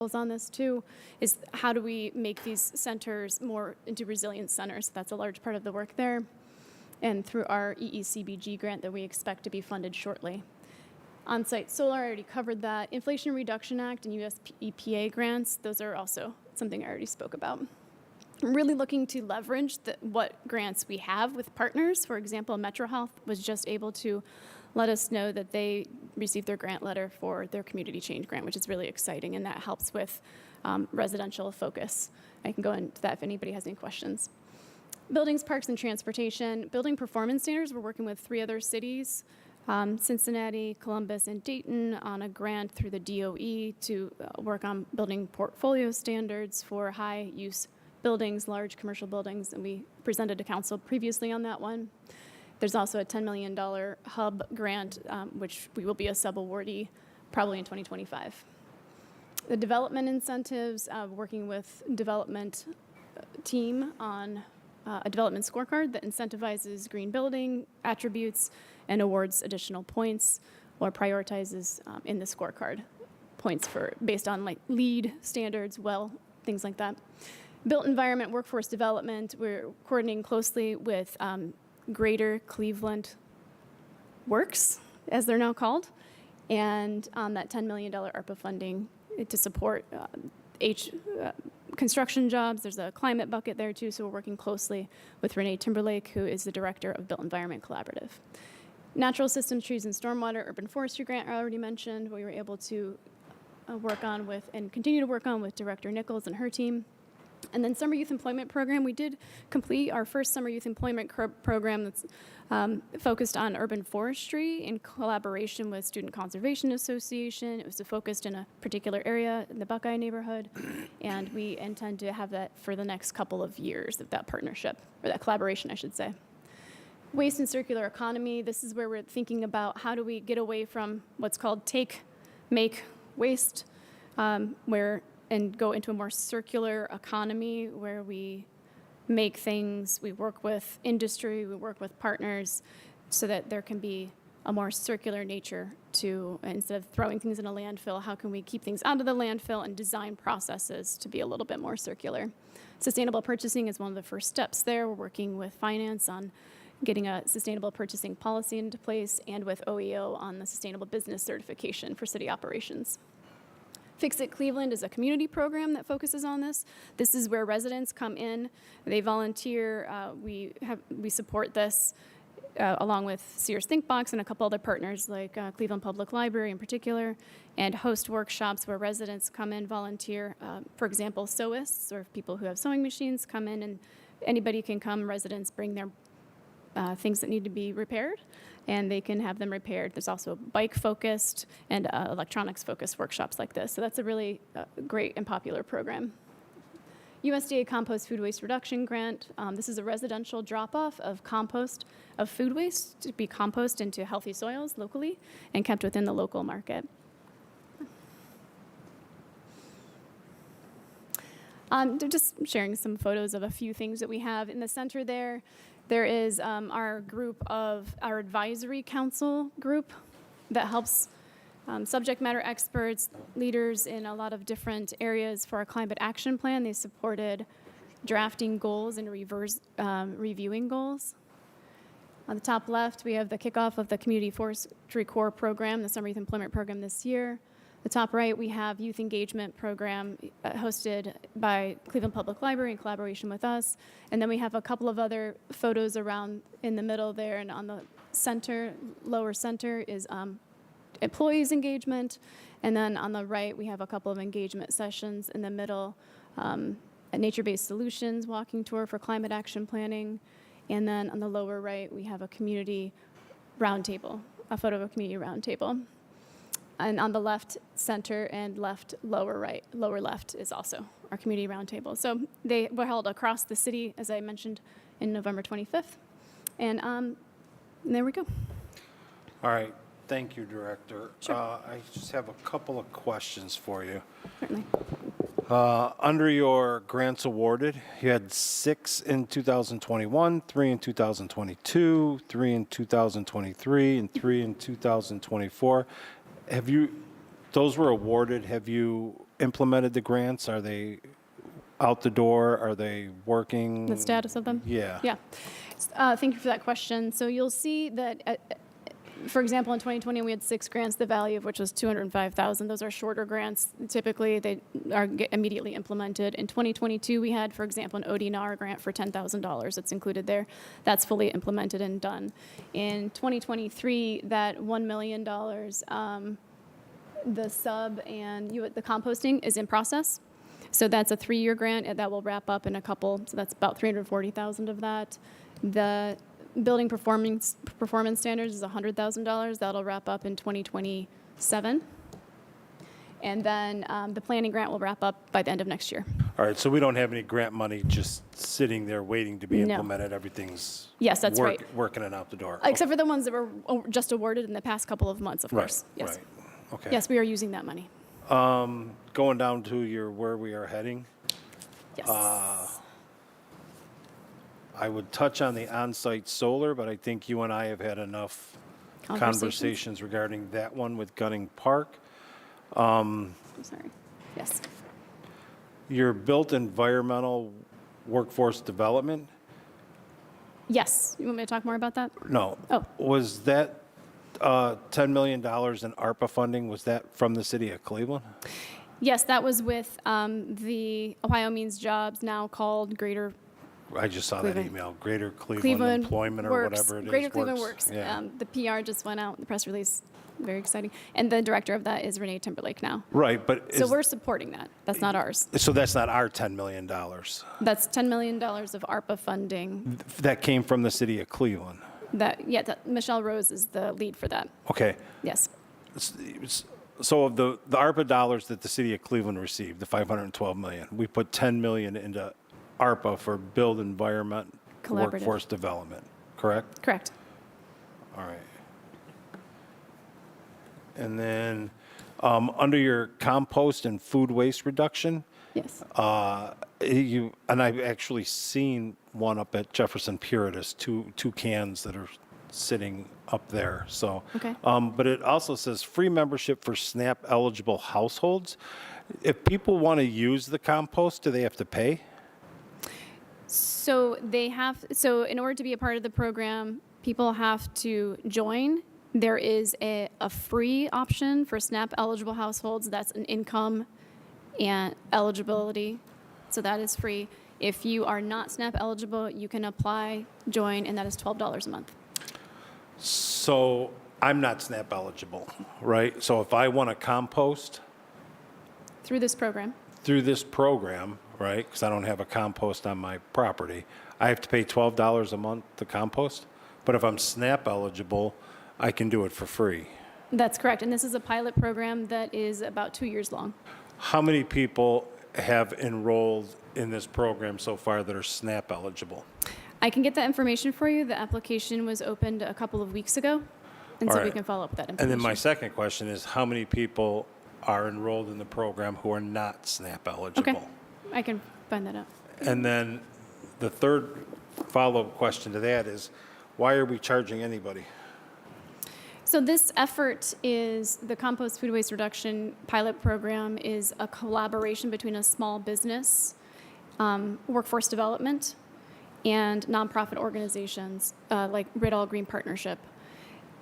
on this too, is how do we make these centers more into resilience centers? That's a large part of the work there. And through our EECBG grant that we expect to be funded shortly. On-site solar, I already covered that. Inflation Reduction Act and US EPA grants, those are also something I already spoke about. I'm really looking to leverage what grants we have with partners. For example, Metro Health was just able to let us know that they received their grant letter for their community change grant, which is really exciting, and that helps with residential focus. I can go into that if anybody has any questions. Buildings, parks, and transportation. Building performance standards, we're working with 3 other cities, Cincinnati, Columbus, and Dayton, on a grant through the DOE to work on building portfolio standards for high-use buildings, large commercial buildings, and we presented to council previously on that one. There's also a $10 million hub grant, which we will be a sub-awardee probably in 2025. The development incentives, working with development team on a development scorecard that incentivizes green building attributes and awards additional points or prioritizes in the scorecard points based on like LEED standards, things like that. Built environment workforce development, we're coordinating closely with Greater Cleveland Works, as they're now called, and on that $10 million ARPA funding to support construction jobs. There's a climate bucket there too, so we're working closely with Renee Timberlake, who is the director of Built Environment Collaborative. Natural systems, trees, and stormwater, urban forestry grant I already mentioned, we were able to work on with and continue to work on with Director Nichols and her team. And then Summer Youth Employment Program, we did complete our first Summer Youth Employment program that's focused on urban forestry in collaboration with Student Conservation Association. It was focused in a particular area in the Buckeye neighborhood, and we intend to have that for the next couple of years of that partnership, or that collaboration, I should say. Waste and circular economy, this is where we're thinking about how do we get away from what's called take, make, waste, and go into a more circular economy where we make things, we work with industry, we work with partners so that there can be a more circular nature to, instead of throwing things in a landfill, how can we keep things out of the landfill and design processes to be a little bit more circular. Sustainable purchasing is one of the first steps there. We're working with finance on getting a sustainable purchasing policy into place and with OEO on the sustainable business certification for city operations. Fix It Cleveland is a community program that focuses on this. This is where residents come in, they volunteer. We support this along with Sears ThinkBox and a couple other partners like Cleveland Public Library in particular, and host workshops where residents come in, volunteer. For example, sewists or people who have sewing machines come in, and anybody can come. Residents bring their things that need to be repaired, and they can have them repaired. There's also bike-focused and electronics-focused workshops like this. So that's a really great and popular program. USDA Compost Food Waste Reduction Grant. This is a residential drop-off of compost of food waste to be composted into healthy soils locally and kept within the local market. They're just sharing some photos of a few things that we have in the center there. There is our advisory council group that helps subject matter experts, leaders in a lot of different areas for our climate action plan. They supported drafting goals and reviewing goals. On the top left, we have the kickoff of the Community Forestry Corps program, the Summer Youth Employment Program this year. The top right, we have Youth Engagement Program hosted by Cleveland Public Library in collaboration with us. And then we have a couple of other photos around in the middle there, and on the center, lower center is employees engagement. And then on the right, we have a couple of engagement sessions. In the middle, a nature-based solutions walking tour for climate action planning. And then on the lower right, we have a community roundtable, a photo of a community roundtable. And on the left center and lower left is also our community roundtable. So they were held across the city, as I mentioned, in November 25th. And there we go. All right. Thank you, Director. Sure. I just have a couple of questions for you. Certainly. Under your grants awarded, you had 6 in 2021, 3 in 2022, 3 in 2023, and 3 in 2024. Those were awarded, have you implemented the grants? Are they out the door? Are they working? The status of them? Yeah. Yeah. Thank you for that question. So you'll see that, for example, in 2020, we had 6 grants, the value of which was $205,000. Those are shorter grants. Typically, they get immediately implemented. In 2022, we had, for example, an ODNR grant for $10,000. It's included there. That's fully implemented and done. In 2023, that $1 million, the sub and the composting is in process. So that's a 3-year grant and that will wrap up in a couple. So that's about $340,000 of that. The building performance standards is $100,000. That'll wrap up in 2027. And then the planning grant will wrap up by the end of next year. All right, so we don't have any grant money just sitting there waiting to be No. implemented. Everything's Yes, that's right. working and out the door. Except for the ones that were just awarded in the past couple of months, of Right, course. Yes. right. Okay. Yes, we are using that money. Going down to where we are heading, Yes. I would touch on the on-site solar, but I think you and I have had enough conversations regarding that one with Gunning Park. I'm sorry. Yes. Your built environmental workforce development, Yes. You want me to talk more about that? no. Oh. Was that $10 million in ARPA funding, was that from the city of Cleveland? Yes, that was with the Ohio Means Jobs, now called Greater I just saw Cleveland. that email, Greater Cleveland Cleveland Employment or Works. whatever it is. Greater Cleveland Works. Yeah. The PR just went out, the press release, very exciting. And the director of that is Renee Timberlake now. Right, but So we're supporting that. That's not ours. so that's not our $10 million. That's $10 million of ARPA funding. That came from the city of Cleveland. Michelle Rose is the lead for that. Okay. Yes. So of the ARPA dollars that the city of Cleveland received, the $512 million, we put $10 million into ARPA for build environment Collaborative. workforce development, correct? Correct. All right. And then under your compost and food waste reduction, Yes. and I've actually seen one up at Jefferson Puritas, two cans that are sitting up there. So, Okay. But it also says free membership for SNAP eligible households. If people want to use the compost, do they have to pay? So in order to be a part of the program, people have to join. There is a free option for SNAP eligible households. That's an income and eligibility. So that is free. If you are not SNAP eligible, you can apply, join, and that is $12 a month. So I'm not SNAP eligible, right? So if I want to compost Through this program. through this program, right, because I don't have a compost on my property, I have to pay $12 a month to compost. But if I'm SNAP eligible, I can do it for free. That's correct. And this is a pilot program that is about 2 years long. How many people have enrolled in this program so far that are SNAP eligible? I can get that information for you. The application was opened a couple of weeks ago, and All so we right. can follow up with that And information. then my second question is, how many people are enrolled in the program who are not SNAP eligible? Okay, I can find that out. And then the third follow-up question to that is, why are we charging anybody? So this effort is, the compost food waste reduction pilot program is a collaboration between a small business, workforce development, and nonprofit organizations like Riddle Green Partnership.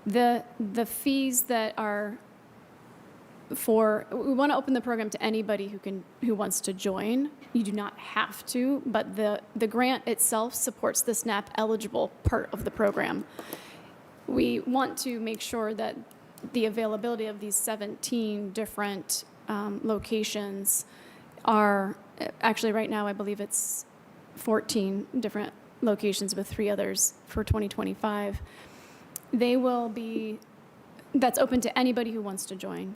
The fees that are we want to open the program to anybody who wants to join. You do not have to, but the grant itself supports the SNAP eligible part of the program. We want to make sure that the availability of these 17 different locations are, actually right now I believe it's 14 different locations with 3 others for 2025. That's open to anybody who wants to join.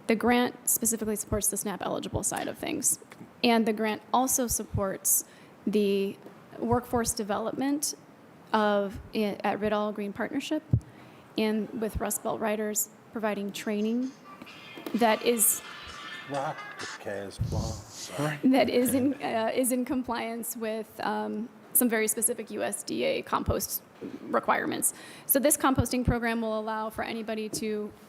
The grant specifically supports the SNAP eligible side of things. And the grant also supports the workforce development at Riddle Green Partnership and with Rust Belt Riders providing training that is is in compliance with some very specific USDA compost requirements. So this composting program will allow for anybody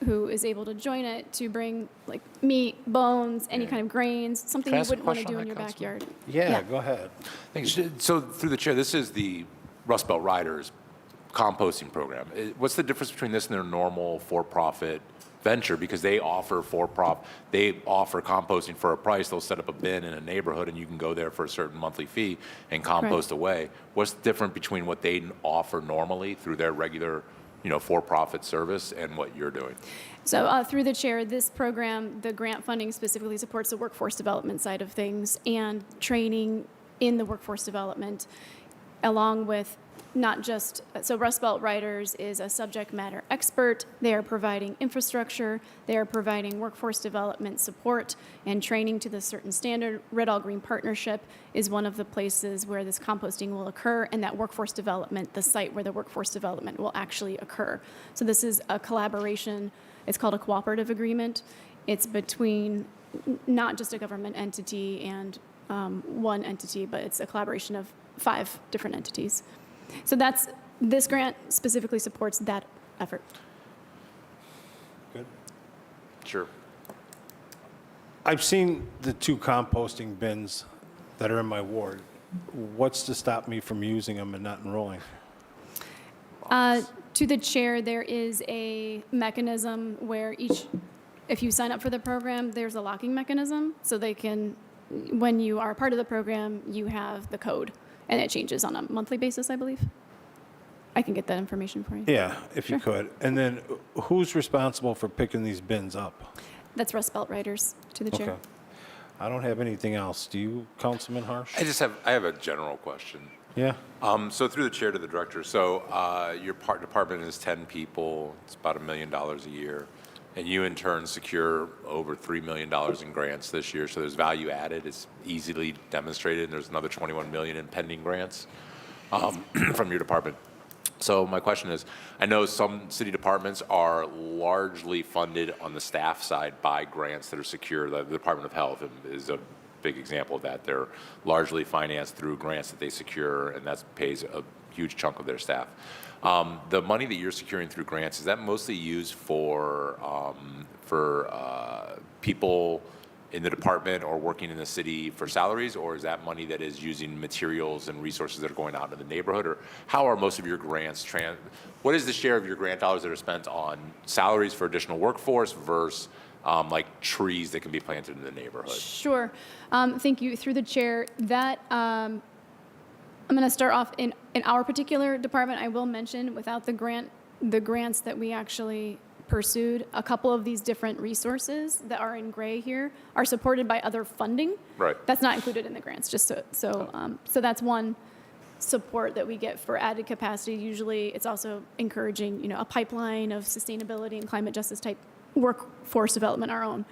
who is able to join it to bring like meat, bones, any kind of grains, something Can I you ask a wouldn't want to question do on in your that, Councilman? backyard. Yeah, go ahead. Thanks. So through the chair, this is the Rust Belt Riders composting program. What's the difference between this and their normal for-profit venture? Because they offer composting for a price. They'll set up a bin in a neighborhood, and you can go there for a certain monthly fee and compost away. What's different between what they offer normally through their regular, for-profit service and what you're doing? So through the chair, this program, the grant funding specifically supports the workforce development side of things and training in the workforce development, along with not just, so Rust Belt Riders is a subject matter expert. They are providing infrastructure. They are providing workforce development support and training to the certain standard. Red All Green Partnership is one of the places where this composting will occur, and that workforce development, the site where the workforce development will actually occur. So this is a collaboration. It's called a cooperative agreement. It's between not just a government entity and one entity, but it's a collaboration of 5 different entities. So this grant specifically supports that effort. Good. Sure. I've seen the 2 composting bins that are in my ward. What's to stop me from using them and not enrolling? To the chair, there is a mechanism where if you sign up for the program, there's a locking mechanism. So when you are part of the program, you have the code, and it changes on a monthly basis, I believe. I can get that information for you. Yeah, if you could. And then who's responsible for picking these bins up? That's Rust Belt Riders, to the chair. Okay. I don't have anything else. Do you, Councilman Harsh? I have a general question. Yeah. So through the chair to the director, so your department is 10 people, it's about $1 million a year, and you in turn secure over $3 million in grants this year, so there's value added, it's easily demonstrated, and there's another $21 million in pending grants from your department. So my question is, I know some city departments are largely funded on the staff side by grants that are secure. The Department of Health is a big example of that. They're largely financed through grants that they secure, and that pays a huge chunk of their staff. The money that you're securing through grants, is that mostly used for people in the department or working in the city for salaries, or is that money that is using materials and resources that are going out into the neighborhood? Or how are most of your grants, what is the share of your grant dollars that are spent on salaries for additional workforce versus like trees that can be planted in the neighborhood? Sure. Thank you. Through the chair, that I'm going to start off in our particular department. I will mention, without the grants that we actually pursued, a couple of these different resources that are in gray here are supported by other funding. Right. That's not included in the grants. Just so that's one support that we get for added capacity. Usually, it's also encouraging, a pipeline of sustainability and climate justice type workforce development, our own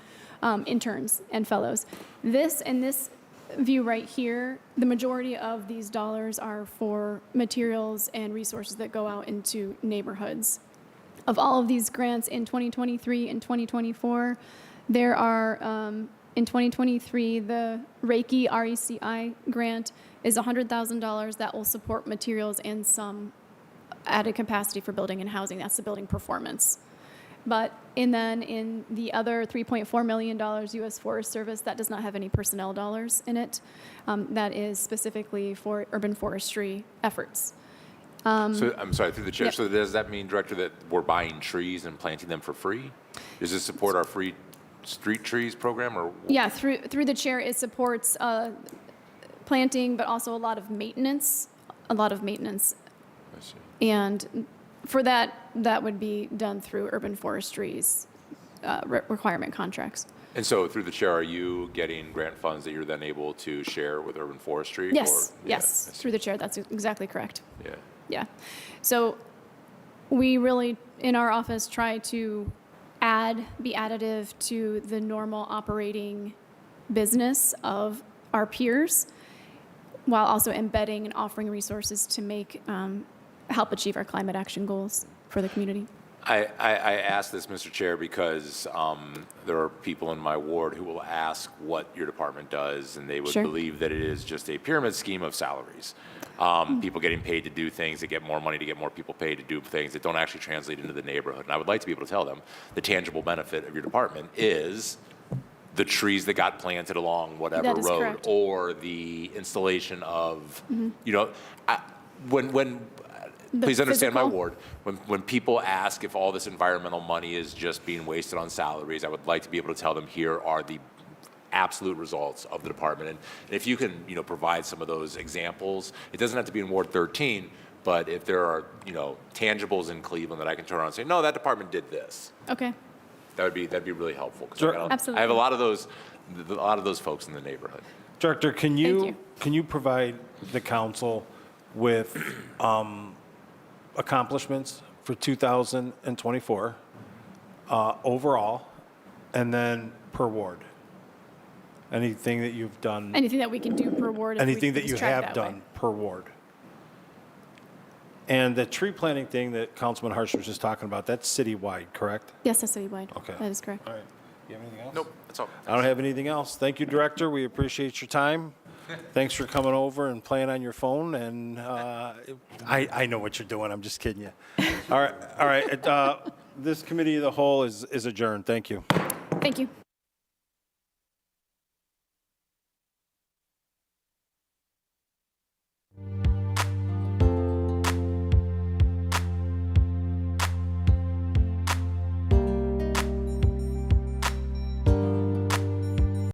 interns and fellows. This view right here, the majority of these dollars are for materials and resources that go out into neighborhoods. Of all of these grants in 2023 and 2024, there are, in 2023, the Reiki RECI grant is $100,000 that will support materials and some added capacity for building and housing. That's the building performance. But then in the other $3.4 million U.S. Forest Service, that does not have any personnel dollars in it. That is specifically for urban forestry efforts. So I'm sorry, through the chair. Yep. So does that mean, Director, that we're buying trees and planting them for free? Does this support our free street trees program, or? Yeah, through the chair, it supports planting, but also a lot of maintenance. I see. And for that would be done through urban forestry's requirement contracts. And so through the chair, are you getting grant funds that you're then able to share with urban forestry? Yes, Or, yes, I see. through the chair, that's exactly correct. Yeah. Yeah. So we really, in our office, try to be additive to the normal operating business of our peers, while also embedding and offering resources to help achieve our climate action goals for the community. I ask this, Mr. Chair, because there are people in my ward who will ask what your department does, and they would Sure. believe that it is just a pyramid scheme of salaries. People getting paid to do things, that get more money to get more people paid to do things that don't actually translate into the neighborhood. And I would like to be able to tell them the tangible benefit of your department is the trees that got planted along whatever That is road, correct. or the installation of, you know, The please understand my physical- ward. When people ask if all this environmental money is just being wasted on salaries, I would like to be able to tell them here are the absolute results of the department. And if you can, you know, provide some of those examples, it doesn't have to be in Ward 13, but if there are, you know, tangibles in Cleveland that I can turn around and say, no, that department did this, Okay. that'd be really helpful. 'Cause Sure. I have Absolutely. a lot of those folks in the neighborhood. Director, can you. you provide the council with accomplishments for 2024 overall, and then per ward? Anything that you've done, Anything that we can do per ward. if we anything can that just you track have that done way. per ward? And the tree planting thing that Councilman Harsh was just talking about, that's citywide, correct? Yes, that's citywide. Okay. That is correct. All right. You have anything else? Nope, that's all. I don't have anything else. Thank you, Director. We appreciate your time. Thanks for coming over and playing on your phone. And I know what you're doing. I'm just kidding you. All right. All right. This committee of the whole is adjourned. Thank you. Thank you.